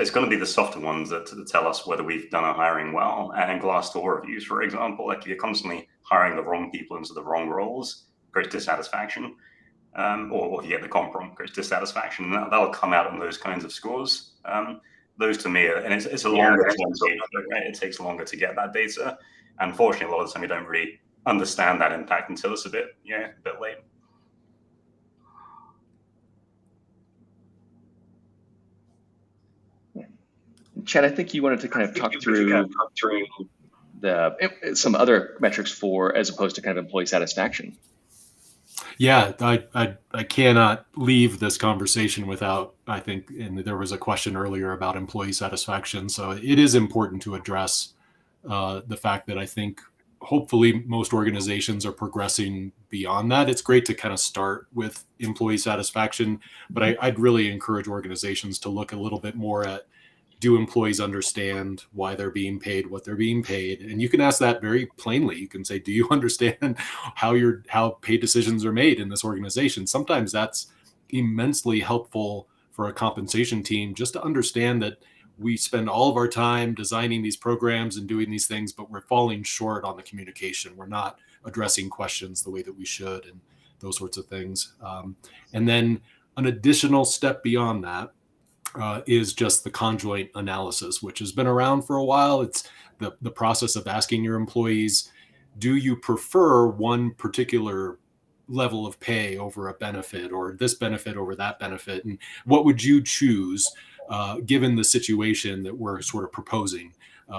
going to be the softer ones that tell us whether we've done our hiring well. And Glassdoor reviews, for example, like if you're constantly hiring the wrong people into the wrong roles, great dissatisfaction. Or if you get the comp wrong, great dissatisfaction. And that'll come out in those kinds of scores. Those to me, and it's a longer term data, right? It takes longer to get that data. And unfortunately, a lot of the time you don't really understand that impact until it's a bit late. Chad, I think you wanted to kind of talk through some other metrics for as opposed to kind of employee satisfaction. Yeah, I cannot leave this conversation without, I think, and there was a question earlier about employee satisfaction. So it is important to address the fact that I think hopefully most organizations are progressing beyond that. It's great to kind of start with employee satisfaction, but I'd really encourage organizations to look a little bit more at, do employees understand why they're being paid what they're being paid? And you can ask that very plainly. You can say, do you understand how pay decisions are made in this organization? Sometimes that's immensely helpful for a compensation team, just to understand that we spend all of our time designing these programs and doing these things, but we're falling short on the communication. We're not addressing questions the way that we should, and those sorts of things. And then an additional step beyond that is just the conjoint analysis, which has been around for a while. It's the process of asking your employees, do you prefer one particular level of pay over a benefit, or this benefit over that benefit? And what would you choose given the situation that we're sort of proposing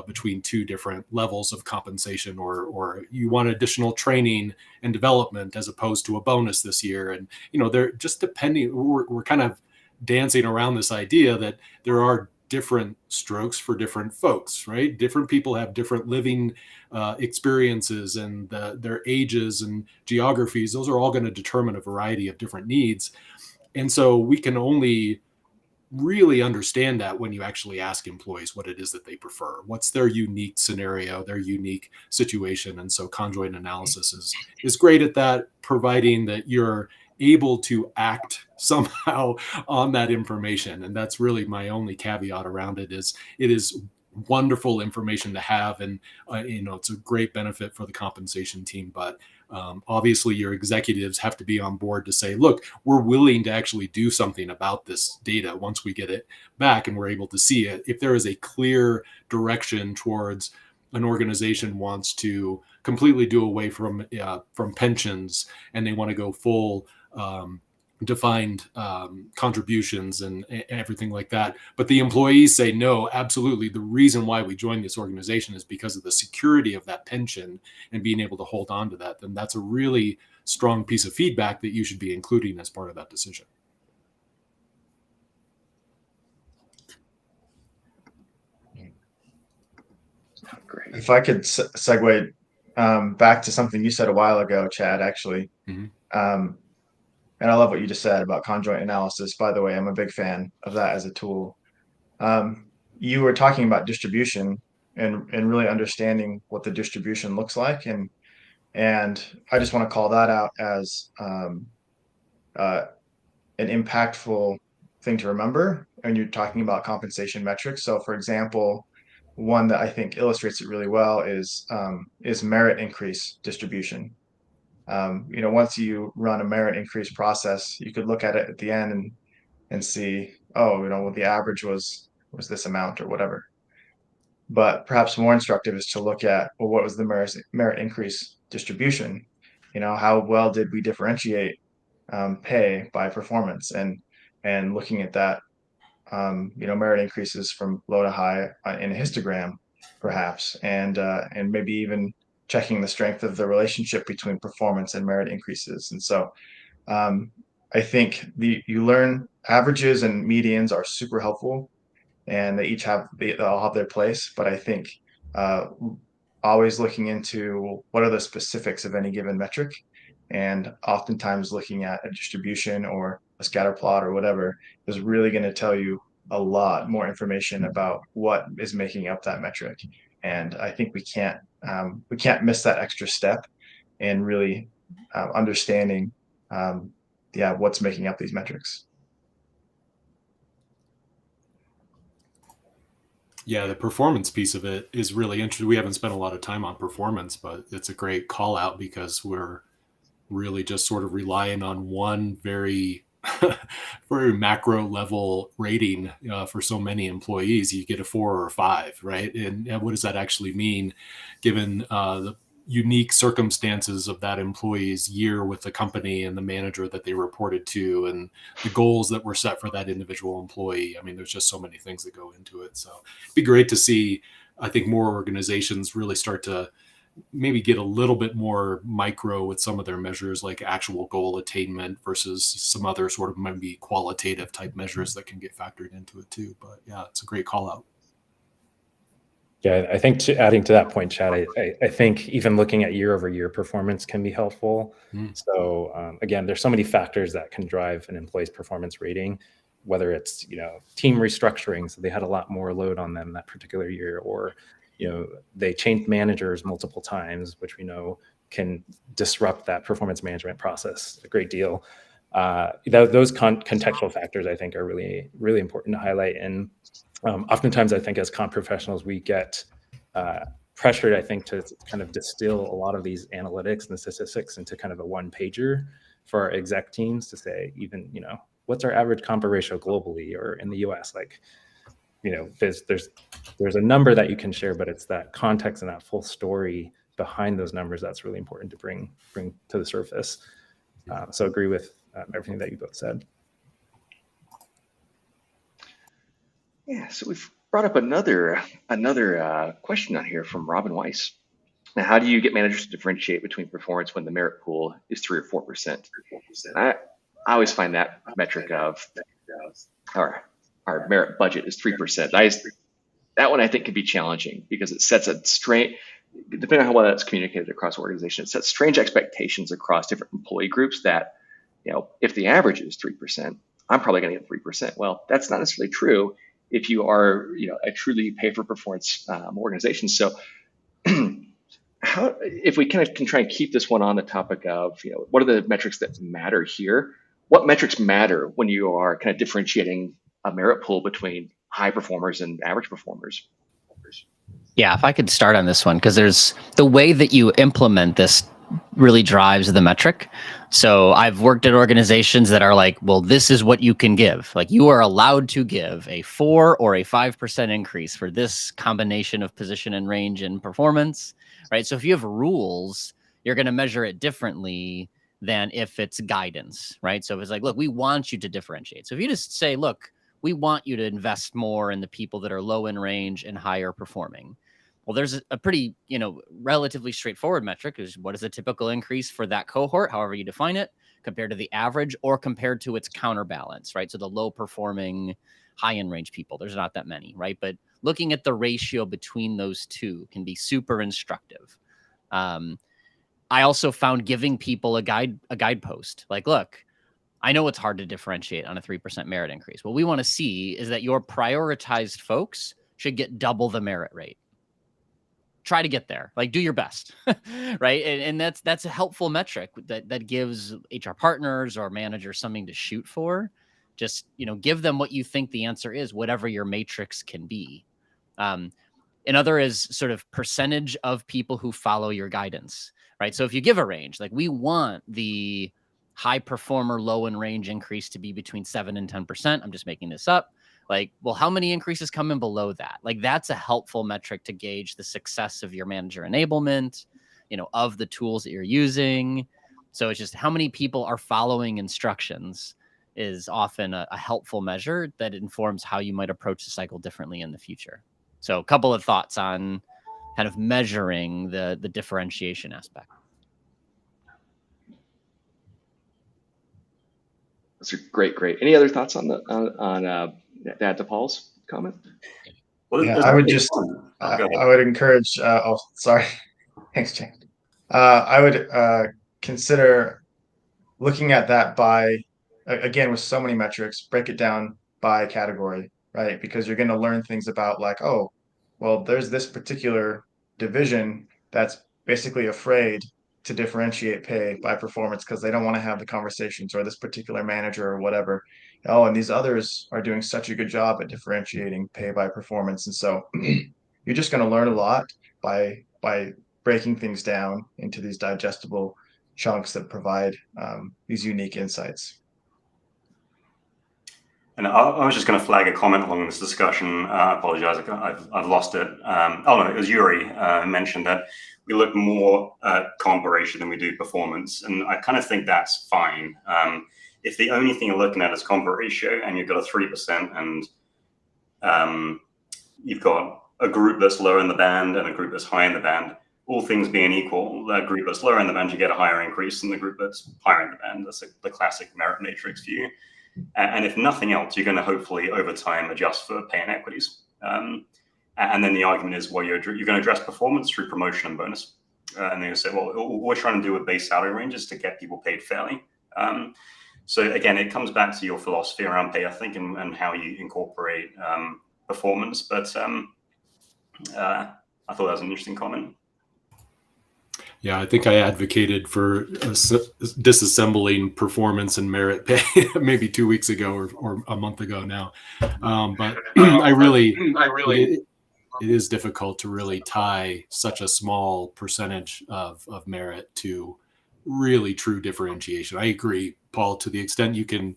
between two different levels of compensation, or you want additional training and development as opposed to a bonus this year? And, they're just depending, we're kind of dancing around this idea that there are different strokes for different folks, right? Different people have different living experiences, and their ages and geographies. Those are all going to determine a variety of different needs. And so we can only really understand that when you actually ask employees what it is that they prefer, what's their unique scenario, their unique situation. And so conjoint analysis is great at that, providing that you're able to act somehow on that information. And that's really my only caveat around it. Is it is wonderful information to have, and it's a great benefit for the compensation team, but obviously your executives have to be on board to say, look, we're willing to actually do something about this data once we get it back and we're able to see it. If there is a clear direction towards an organization wants to completely do away from pensions, and they want to go full defined contributions and everything like that, but the employees say, no, absolutely, the reason why we joined this organization is because of the security of that pension and being able to hold on to that, then that's a really strong piece of feedback that you should be including as part of that decision. Great. If I could segue back to something you said a while ago, Chad, actually. Mm-hmm. And I love what you just said about conjoint analysis. By the way, I'm a big fan of that as a tool. You were talking about distribution and really understanding what the distribution looks like. And I just want to call that out as an impactful thing to remember when you're talking about compensation metrics. So, for example, one that I think illustrates it really well is merit increase distribution. Once you run a merit increase process, you could look at it at the end and see, well, the average was this amount or whatever. But perhaps more instructive is to look at, well, what was the merit increase distribution? How well did we differentiate pay by performance, and looking at that, merit increases from low to high in a histogram, perhaps, and maybe even checking the strength of the relationship between performance and merit increases. And so I think you learn averages and medians are super helpful, and they all have their place. But I think always looking into what are the specifics of any given metric, and oftentimes looking at a distribution or a scatter plot or whatever is really going to tell you a lot more information about what is making up that metric. And I think we can't miss that extra step in really understanding what's making up these metrics. Yeah, the performance piece of it is really interesting. We haven't spent a lot of time on performance, but it's a great call out because we're really just sort of relying on one very macro level rating for so many employees. You get a 4 or a 5, right? And what does that actually mean given the unique circumstances of that employee's year with the company and the manager that they reported to and the goals that were set for that individual employee. I mean, there's just so many things that go into it. So it'd be great to see, I think, more organizations really start to maybe get a little bit more micro with some of their measures, like actual goal attainment versus some other sort of maybe qualitative type measures that can get factored into it too. But yeah, it's a great call out. Yeah, I think adding to that point, Chad, I think even looking at year-over-year performance can be helpful. So again, there's so many factors that can drive an employee's performance rating, whether it's team restructuring, so they had a lot more load on them that particular year, or they changed managers multiple times, which we know can disrupt that performance management process a great deal. Those contextual factors, I think, are really, really important to highlight. And oftentimes, I think as comp professionals, we get pressured, I think, to kind of distill a lot of these analytics and statistics into kind of a one-pager for our exec teams to say, even, what's our average comp ratio globally or in the US? Like, there's a number that you can share, but it's that context and that full story behind those numbers that's really important to bring to the surface. So agree with everything that you both said. Yeah, so we've brought up another question on here from Robin Weiss. Now, how do you get managers to differentiate between performance when the merit pool is 3 or 4%? I always find that metric of our merit budget is 3%. That one I think can be challenging because it sets a strange, depending on how well that's communicated across organizations, it sets strange expectations across different employee groups that, if the average is 3%, I'm probably going to get 3%. Well, that's not necessarily true if you are, a truly pay for performance organization. So if we kind of can try and keep this one on the topic of, what are the metrics that matter here? What metrics matter when you are kind of differentiating a merit pool between high performers and average performers? Yeah, if I could start on this one, because there's the way that you implement this really drives the metric. So I've worked at organizations that are like, well, this is what you can give. Like, you are allowed to give a 4 or a 5% increase for this combination of position and range and performance, right? So if you have rules, you're going to measure it differently than if it's guidance, right? So if it's like, look, we want you to differentiate. So if you just say, look, we want you to invest more in the people that are low in range and higher performing. Well, there's a pretty, relatively straightforward metric is what is a typical increase for that cohort, however you define it, compared to the average or compared to its counterbalance, right? So the low performing, high in range people, there's not that many, right? But looking at the ratio between those two can be super instructive. I also found giving people a guidepost, like, look, I know it's hard to differentiate on a 3% merit increase. What we want to see is that your prioritized folks should get double the merit rate. Try to get there, like, do your best, right? And that's a helpful metric that gives HR partners or managers something to shoot for. Just, give them what you think the answer is, whatever your matrix can be. Another is sort of percentage of people who follow your guidance, right? So if you give a range, like, we want the high performer low in range increase to be between 7 and 10%. I'm just making this up. Like, well, how many increases come in below that? Like, that's a helpful metric to gauge the success of your manager enablement, of the tools that you're using. So it's just how many people are following instructions is often a helpful measure that informs how you might approach the cycle differently in the future. So a couple of thoughts on kind of measuring the differentiation aspect. That's great. Any other thoughts on to add to Paul's comment? Well, Yeah, I would just, I would encourage, sorry. Thanks, James. I would consider looking at that by, again, with so many metrics, break it down by category, right? Because you're going to learn things about, like, oh, well, there's this particular division that's basically afraid to differentiate pay by performance because they don't want to have the conversations, or this particular manager or whatever. Oh, and these others are doing such a good job at differentiating pay by performance. And so you're just going to learn a lot by breaking things down into these digestible chunks that provide these unique insights. And I was just going to flag a comment along this discussion. I apologize, I've lost it. Oh no, it was Yuri mentioned that we look more at comp ratio than we do performance, and I kind of think that's fine. If the only thing you're looking at is comp ratio, and you've got a 3%, and you've got a group that's lower in the band and a group that's high in the band, all things being equal, that group that's lower in the band, you get a higher increase than the group that's higher in the band. That's the classic merit matrix view. And if nothing else, you're going to hopefully over time adjust for pay and equities. And then the argument is, well, you're going to address performance through promotion and bonus. And then you say, well, what we're trying to do with base salary ranges to get people paid fairly. So again, it comes back to your philosophy around pay, I think, and how you incorporate performance. But I thought that was an interesting comment. Yeah, I think I advocated for disassembling performance and merit pay maybe 2 weeks ago or a month ago now. But it is difficult to really tie such a small percentage of merit to really true differentiation. I agree, Paul, to the extent you can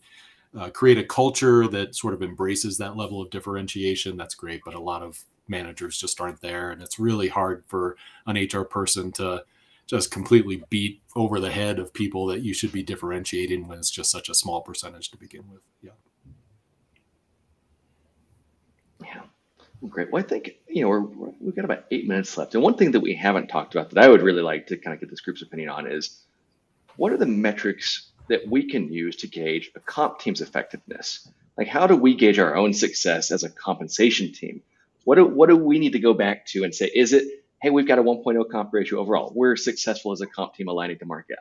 create a culture that sort of embraces that level of differentiation, that's great. But a lot of managers just aren't there. And it's really hard for an HR person to just completely beat over the head of people that you should be differentiating when it's just such a small percentage to begin with. Yeah. Yeah. Great. Well, I think, we've got about 8 minutes left. And one thing that we haven't talked about that I would really like to kind of get this group's opinion on is, what are the metrics that we can use to gauge a comp team's effectiveness? Like, how do we gauge our own success as a compensation team? What do we need to go back to and say, is it, hey, we've got a 1.0 comp ratio overall, we're successful as a comp team aligning to market?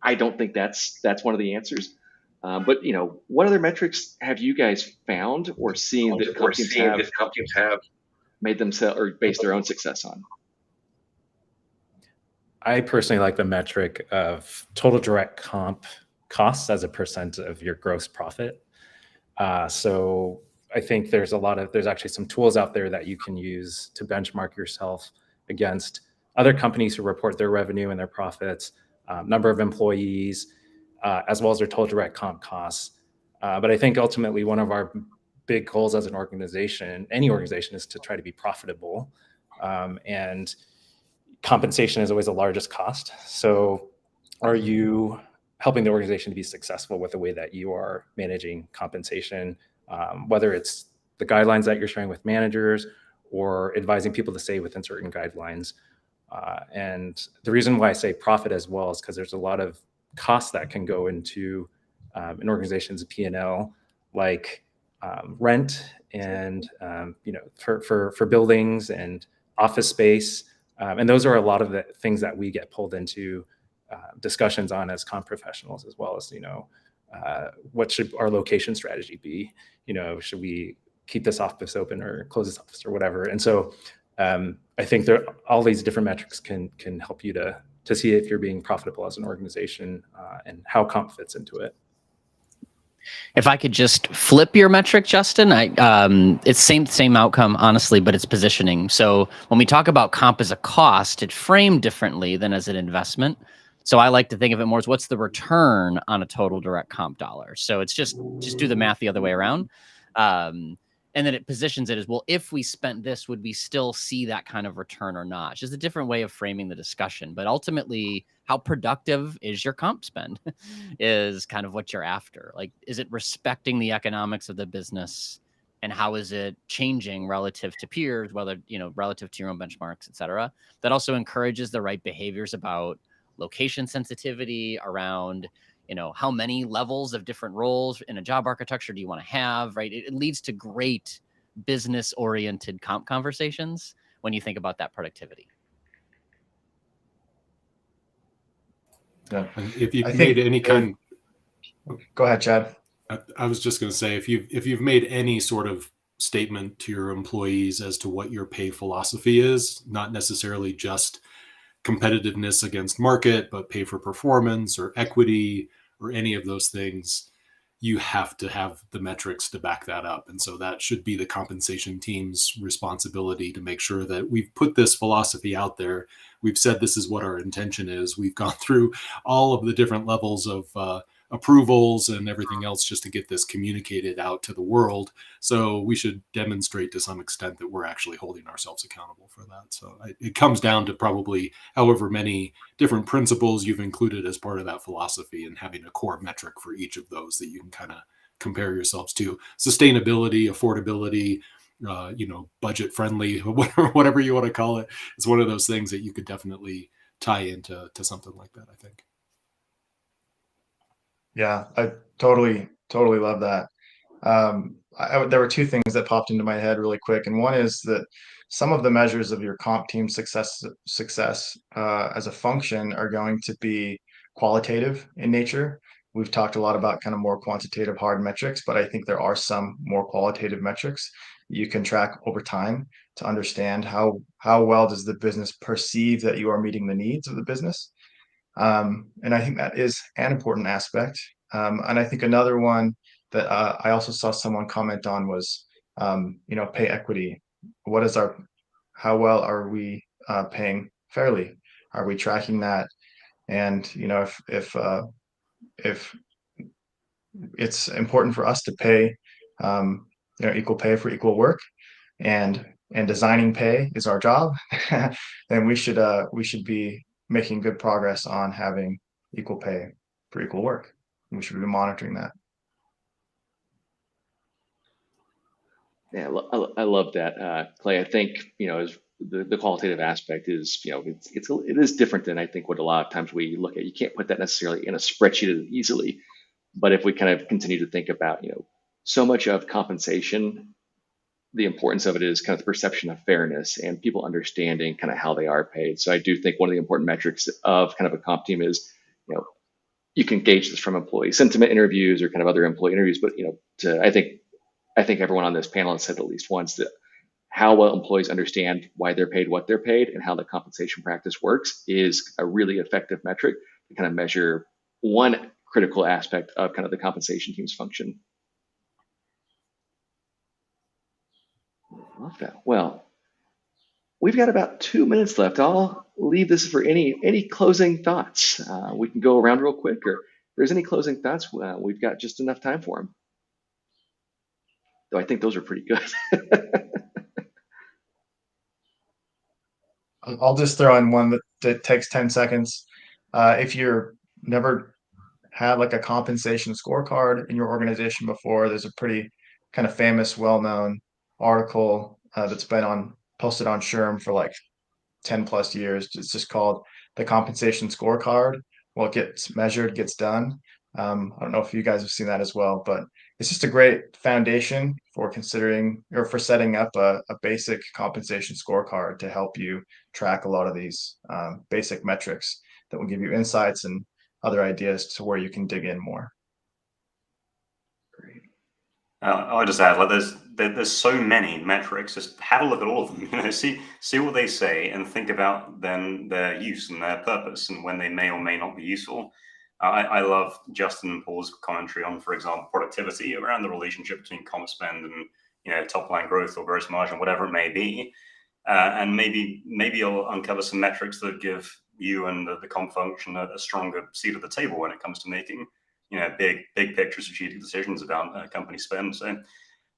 I don't think that's one of the answers. But what other metrics have you guys found or seen that comp teams have made themselves or based their own success on? I personally like the metric of total direct comp costs as a percent of your gross profit. So I think there's actually some tools out there that you can use to benchmark yourself against other companies who report their revenue and their profits, number of employees, as well as their total direct comp costs. But I think ultimately one of our big goals as an organization, any organization, is to try to be profitable. And compensation is always the largest cost. So are you helping the organization to be successful with the way that you are managing compensation, whether it's the guidelines that you're sharing with managers or advising people to stay within certain guidelines? And the reason why I say profit as well is because there's a lot of costs that can go into an organization's P&L, like rent and for buildings and office space. And those are a lot of the things that we get pulled into discussions on as comp professionals, as well as, what should our location strategy be? Should we keep this office open or close this office or whatever? And so I think all these different metrics can help you to see if you're being profitable as an organization and how comp fits into it. If I could just flip your metric, Justin, it's same outcome, honestly, but it's positioning. So when we talk about comp as a cost, it's framed differently than as an investment. So I like to think of it more as what's the return on a total direct comp dollar. So it's just do the math the other way around. And then it positions it as, well, if we spent this, would we still see that kind of return or not? It's just a different way of framing the discussion. But ultimately, how productive is your comp spend is kind of what you're after. Like, is it respecting the economics of the business? And how is it changing relative to peers, whether, relative to your own benchmarks, et cetera? That also encourages the right behaviors about location sensitivity, around how many levels of different roles in a job architecture do you want to have, right? It leads to great business-oriented comp conversations when you think about that productivity. Yeah. If you've made any kind... Go ahead, Chad. I was just going to say, if you've made any sort of statement to your employees as to what your pay philosophy is, not necessarily just competitiveness against market, but pay for performance or equity or any of those things, you have to have the metrics to back that up. And so that should be the compensation team's responsibility to make sure that we've put this philosophy out there. We've said this is what our intention is. We've gone through all of the different levels of approvals and everything else just to get this communicated out to the world. So we should demonstrate to some extent that we're actually holding ourselves accountable for that. So it comes down to probably however many different principles you've included as part of that philosophy, and having a core metric for each of those that you can kind of compare yourselves to. Sustainability, affordability, budget friendly, whatever you want to call it. It's one of those things that you could definitely tie into something like that, I think. Yeah, I totally love that. There were two things that popped into my head really quick, and one is that some of the measures of your comp team success as a function are going to be qualitative in nature. We've talked a lot about kind of more quantitative hard metrics, but I think there are some more qualitative metrics you can track over time to understand how well does the business perceive that you are meeting the needs of the business. And I think that is an important aspect. And I think another one that I also saw someone comment on was, pay equity. How well are we paying fairly? Are we tracking that? And if it's important for us to pay, equal pay for equal work, and designing pay is our job, then we should be making good progress on having equal pay for equal work. We should be monitoring that. Yeah, I love that, Clay. I think as the qualitative aspect is it is different than I think what a lot of times we look at. You can't put that necessarily in a spreadsheet easily, but if we kind of continue to think about so much of compensation, the importance of it is kind of the perception of fairness and people understanding kind of how they are paid. So I do think one of the important metrics of kind of a comp team is you can gauge this from employee sentiment interviews or kind of other employee interviews, but I think everyone on this panel has said at least once that how well employees understand why they're paid what they're paid and how the compensation practice works is a really effective metric to kind of measure one critical aspect of kind of the compensation team's function. Love that. Well, we've got about 2 minutes left. I'll leave this for any closing thoughts. We can go around real quick, or if there's any closing thoughts, we've got just enough time for them. Though I think those are pretty good. I'll just throw in one that takes 10 seconds. If you're never had like a compensation scorecard in your organization before, there's a pretty kind of famous, well-known article that's been posted on SHRM for like 10 plus years. It's just called the compensation scorecard. What gets measured gets done. I don't know if you guys have seen that as well, but it's just a great foundation for considering or for setting up a basic compensation scorecard to help you track a lot of these basic metrics that will give you insights and other ideas to where you can dig in more. Great. I'll just add, like, there's so many metrics. Just have a look at all of them. See what they say, and think about then their use and their purpose, and when they may or may not be useful. I love Justin and Paul's commentary on, for example, productivity around the relationship between comp spend and top line growth or gross margin, whatever it may be, and maybe you'll uncover some metrics that give you and the comp function a stronger seat at the table when it comes to making big picture strategic decisions about company spend. So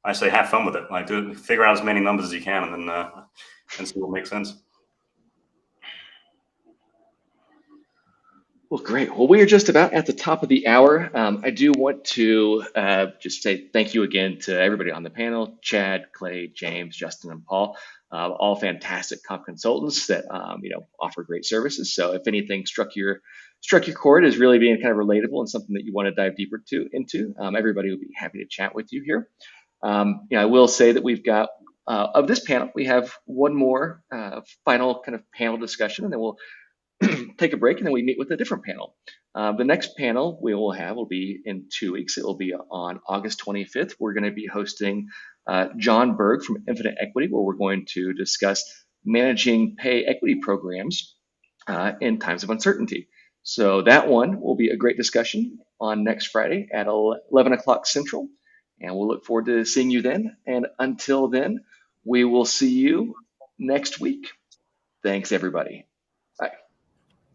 I say have fun with it. Like, figure out as many numbers as you can, and then see what makes sense. Well, great. Well, we are just about at the top of the hour. I do want to just say thank you again to everybody on the panel: Chad, Clay, James, Justin, and Paul. All fantastic comp consultants that offer great services. So if anything struck your chord as really being kind of relatable and something that you want to dive deeper into, everybody will be happy to chat with you here. I will say that we've got of this panel, we have one more final kind of panel discussion, and then we'll take a break, and then we meet with a different panel. The next panel we will have will be in 2 weeks. It will be on August 25th. We're going to be hosting John Berg from Infinite Equity, where we're going to discuss managing pay equity programs in times of uncertainty. So that one will be a great discussion on next Friday at 11 o'clock Central. And we'll look forward to seeing you then. And until then, we will see you next week. Thanks, everybody.